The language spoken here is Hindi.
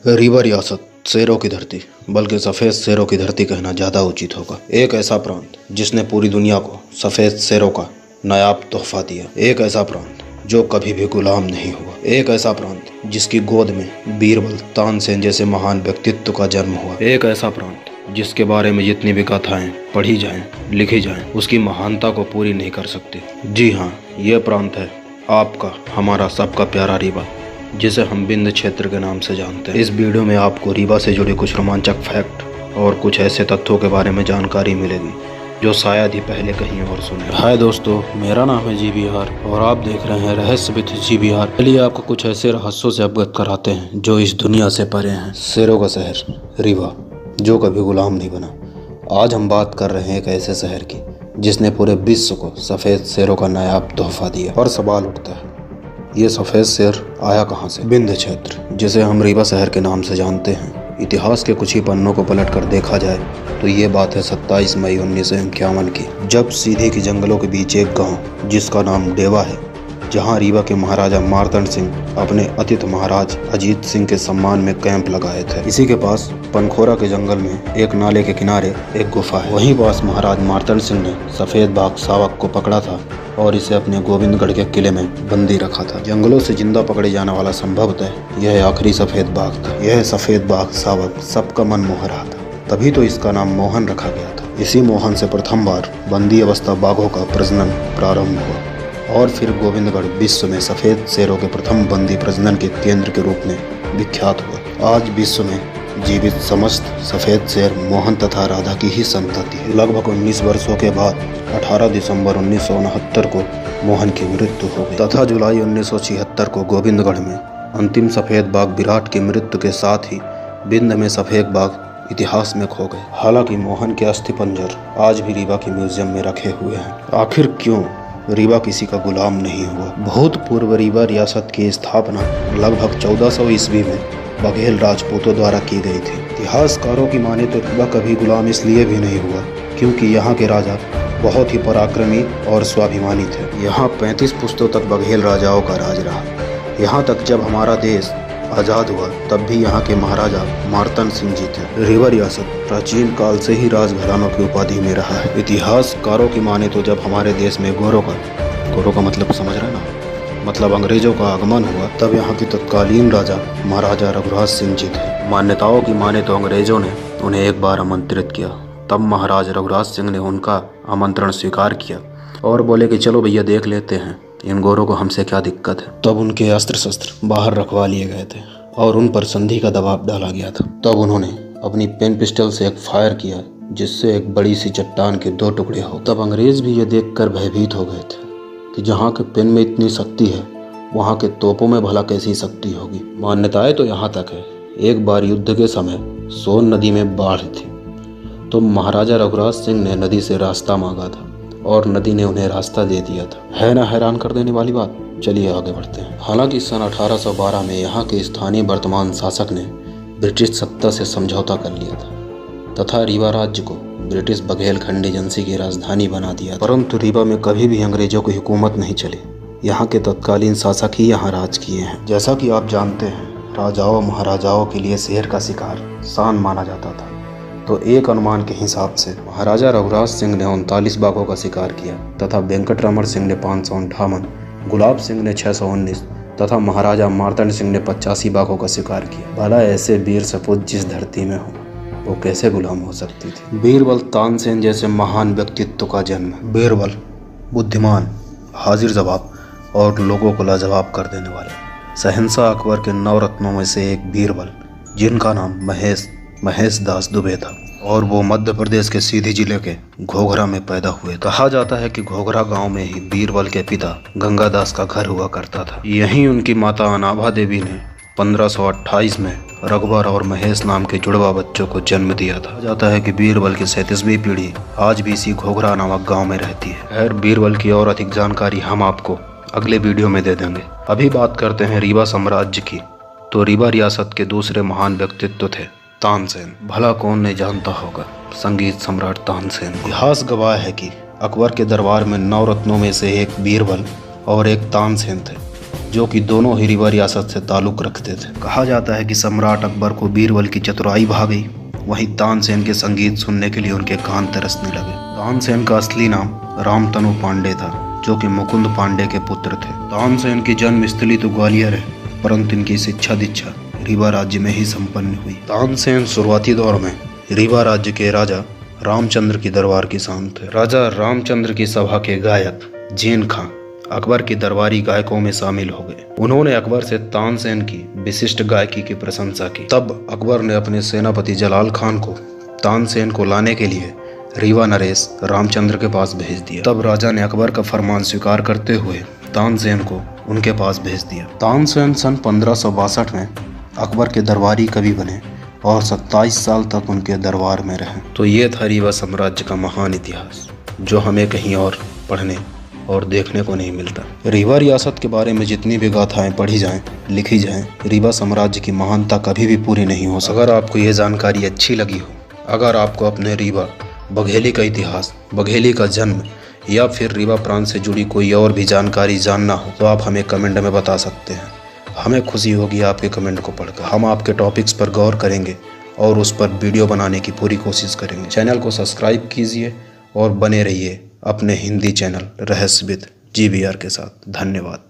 रीवा रियासत शेरों की धरती, बल्कि सफ़ेद शेरों की धरती कहना ज़्यादा उचित होगा। एक ऐसा प्रांत जिसने पूरी दुनिया को सफ़ेद शेरों का नायाब तोहफा दिया। एक ऐसा प्रांत जो कभी भी गुलाम नहीं हुआ। एक ऐसा प्रांत जिसकी गोद में बीरबल, तानसेन जैसे महान व्यक्तित्व का जन्म हुआ। एक ऐसा प्रांत जिसके बारे में जितनी भी कथाएं पढ़ी जाएं, लिखी जाएं, उसकी महानता को पूरी नहीं कर सकती। जी हाँ, ये प्रांत है आपका, हमारा, सबका प्यारा रीवा, जिसे हम बिंद क्षेत्र के नाम से जानते हैं। इस वीडियो में आपको रीवा से जुड़े कुछ रोमांचक फैक्ट और कुछ ऐसे तथ्यों के बारे में जानकारी मिलेगी जो शायद ही पहले कहीं और सुने। हाय दोस्तों, मेरा नाम है GBR और आप देख रहे हैं रहस्य विद GBR। चलिए आपको कुछ ऐसे रहस्यों से अवगत कराते हैं जो इस दुनिया से परे हैं। शेरों का शहर रीवा, जो कभी गुलाम नहीं बना। आज हम बात कर रहे हैं एक ऐसे शहर की जिसने पूरे विश्व को सफ़ेद शेरों का नायाब तोहफा दिया। और सवाल उठता है, ये सफ़ेद शेर आया कहाँ से? बिंद क्षेत्र, जिसे हम रीवा शहर के नाम से जानते हैं। इतिहास के कुछ ही पन्नों को पलट कर देखा जाए तो ये बात है 27 मई 1951 की, जब सीधे के जंगलों के बीच एक गांव जिसका नाम डेवा है, जहां रीवा के महाराजा मार्तंड सिंह अपने अतिथि महाराज अजीत सिंह के सम्मान में कैंप लगाए थे। इसी के पास पनखोरा के जंगल में एक नाले के किनारे एक गुफा है। वहीं पास महाराज मार्तंड सिंह ने सफ़ेद बाघ सावक को पकड़ा था और इसे अपने गोविंदगढ़ के किले में बंदी रखा था। जंगलों से जिंदा पकड़े जाने वाला संभवतः यह आखिरी सफ़ेद बाघ था। यह सफ़ेद बाघ सावक सबका मन मोह रहा था, तभी तो इसका नाम मोहन रखा गया था। इसी मोहन से प्रथम बार बंदी अवस्था बाघों का प्रजनन प्रारंभ हुआ और फिर गोविंदगढ़ विश्व में सफ़ेद शेरों के प्रथम बंदी प्रजनन के केंद्र के रूप में विख्यात हुआ। आज विश्व में जीवित समस्त सफ़ेद शेर मोहन तथा राधा की ही संतति है। लगभग 19 वर्षों के बाद 18 दिसंबर 1969 को मोहन की मृत्यु हो गई तथा जुलाई 1976 को गोविंदगढ़ में अंतिम सफ़ेद बाघ विराट की मृत्यु के साथ ही बिंद में सफ़ेद बाघ इतिहास में खो गए। हालांकि मोहन के अस्थि पंजर आज भी रीवा के म्यूजियम में रखे हुए हैं। आखिर क्यों रीवा किसी का गुलाम नहीं हुआ? बहुत पूर्व रीवा रियासत की स्थापना लगभग 1400 ईस्वी में बघेल राजपूतों द्वारा की गई थी। इतिहासकारों की माने तो रीवा कभी गुलाम इसलिए भी नहीं हुआ क्योंकि यहाँ के राजा बहुत ही पराक्रमी और स्वाभिमानी थे। यहाँ 35 पुश्तों तक बघेल राजाओं का राज रहा। यहाँ तक जब हमारा देश आज़ाद हुआ तब भी यहाँ के महाराजा मार्तंड सिंह जी थे। रीवा रियासत प्राचीन काल से ही राजघरानों की उपाधि में रहा है। इतिहासकारों की माने तो जब हमारे देश में गोरों का मतलब समझ रहे ना, मतलब अंग्रेजों का आगमन हुआ, तब यहाँ के तत्कालीन राजा महाराजा रघुराज सिंह जी थे। मान्यताओं की माने तो अंग्रेजों ने उन्हें एक बार आमंत्रित किया, तब महाराज रघुराज सिंह ने उनका आमंत्रण स्वीकार किया और बोले कि चलो भैया देख लेते हैं इन गोरों को हमसे क्या दिक्कत है। तब उनके अस्त्र शस्त्र बाहर रखवा लिए गए थे और उन पर संधि का दबाव डाला गया था। तब उन्होंने अपनी पेन पिस्टल से एक फायर किया जिससे एक बड़ी सी चट्टान के 2 टुकड़े हो। तब अंग्रेज भी ये देखकर भयभीत हो गए थे कि जहाँ के पेन में इतनी शक्ति है वहाँ के तोपों में भला कैसी शक्ति होगी। मान्यताएं तो यहाँ तक है, एक बार युद्ध के समय सोन नदी में बाढ़ थी तो महाराजा रघुराज सिंह ने नदी से रास्ता मांगा था और नदी ने उन्हें रास्ता दे दिया था। है ना हैरान कर देने वाली बात? चलिए आगे बढ़ते हैं। हालांकि सन 1812 में यहाँ के स्थानीय वर्तमान शासक ने ब्रिटिश सत्ता से समझौता कर लिया था तथा रीवा राज्य को ब्रिटिश बघेलखंड एजेंसी की राजधानी बना दिया। परंतु रीवा में कभी भी अंग्रेजों की हुकूमत नहीं चली। यहाँ के तत्कालीन शासक ही यहाँ राज किए हैं। जैसा कि आप जानते हैं, राजाओं महाराजाओं के लिए शेर का शिकार शान माना जाता था, तो एक अनुमान के हिसाब से महाराजा रघुराज सिंह ने 39 बाघों का शिकार किया तथा वेंकटरमण सिंह ने 558, गुलाब सिंह ने 619 तथा महाराजा मार्तंड सिंह ने 85 बाघों का शिकार किया। भला ऐसे वीर सपूत जिस धरती में हो वो कैसे गुलाम हो सकती थी? बीरबल, तानसेन जैसे महान व्यक्तित्व का जन्म। बीरबल बुद्धिमान, हाजिर जवाब और लोगों को लाजवाब कर देने वाले। शहंशाह अकबर के 9 रत्नों में से एक बीरबल, जिनका नाम महेश दास दुबे था और वो मध्य प्रदेश के सीधी जिले के घोघरा में पैदा हुए। कहा जाता है कि घोघरा गांव में ही बीरबल के पिता गंगादास का घर हुआ करता था। यहीं उनकी माता अनाभा देवी ने 1528 में रघुबर और महेश नाम के जुड़वा बच्चों को जन्म दिया था। कहा जाता है कि बीरबल की 37वीं पीढ़ी आज भी इसी घोघरा नामक गाँव में रहती है। खैर, बीरबल की और अधिक जानकारी हम आपको अगले वीडियो में दे देंगे। अभी बात करते हैं रीवा साम्राज्य की। तो रीवा रियासत के दूसरे महान व्यक्तित्व थे तानसेन। भला कौन नहीं जानता होगा संगीत सम्राट तानसेन। इतिहास गवाह है कि अकबर के दरबार में 9 रत्नों में से एक बीरबल और एक तानसेन थे। जो कि दोनों ही रीवा रियासत से ताल्लुक़ रखते थे। कहा जाता है कि सम्राट अकबर को बीरबल की चतुराई भा गई, वहीं तानसेन के संगीत सुनने के लिए उनके कान तरसने लगे। तानसेन का असली नाम रामतनु पांडे था, जो कि मुकुंद पांडे के पुत्र थे। तानसेन की जन्मस्थली तो ग्वालियर है, परंतु इनकी शिक्षा दीक्षा रीवा राज्य में ही संपन्न हुई। तानसेन शुरुआती दौर में रीवा राज्य के राजा रामचंद्र की दरबार की शान थे। राजा रामचंद्र की सभा के गायक जीन खां अकबर की दरबारी गायकों में शामिल हो गए। उन्होंने अकबर से तानसेन की विशिष्ट गायकी की प्रशंसा की। तब अकबर ने अपने सेनापति जलाल खान को तानसेन को लाने के लिए रीवा नरेश रामचंद्र के पास भेज दिया। तब राजा ने अकबर का फरमान स्वीकार करते हुए तानसेन को उनके पास भेज दिया। तानसेन सन 1562 में अकबर के दरबारी कवि बने और 27 साल तक उनके दरबार में रहे। तो ये था रीवा साम्राज्य का महान इतिहास, जो हमें कहीं और पढ़ने और देखने को नहीं मिलता। रीवा रियासत के बारे में जितनी भी गाथाएं पढ़ी जाएं, लिखी जाएं, रीवा साम्राज्य की महानता कभी भी पूरी नहीं हो सकती। अगर आपको ये जानकारी अच्छी लगी हो, अगर आपको अपने रीवा बघेली का इतिहास, बघेली का जन्म या फिर रीवा प्रांत से जुड़ी कोई और भी जानकारी जानना हो, तो आप हमें कमेंट में बता सकते हैं। हमें खुशी होगी आपके कमेंट को पढ़कर। हम आपके टॉपिक्स पर गौर करेंगे और उस पर वीडियो बनाने की पूरी कोशिश करेंगे। चैनल को सब्सक्राइब कीजिए और बने रहिए अपने हिंदी चैनल रहस्यविद GBR के साथ। धन्यवाद।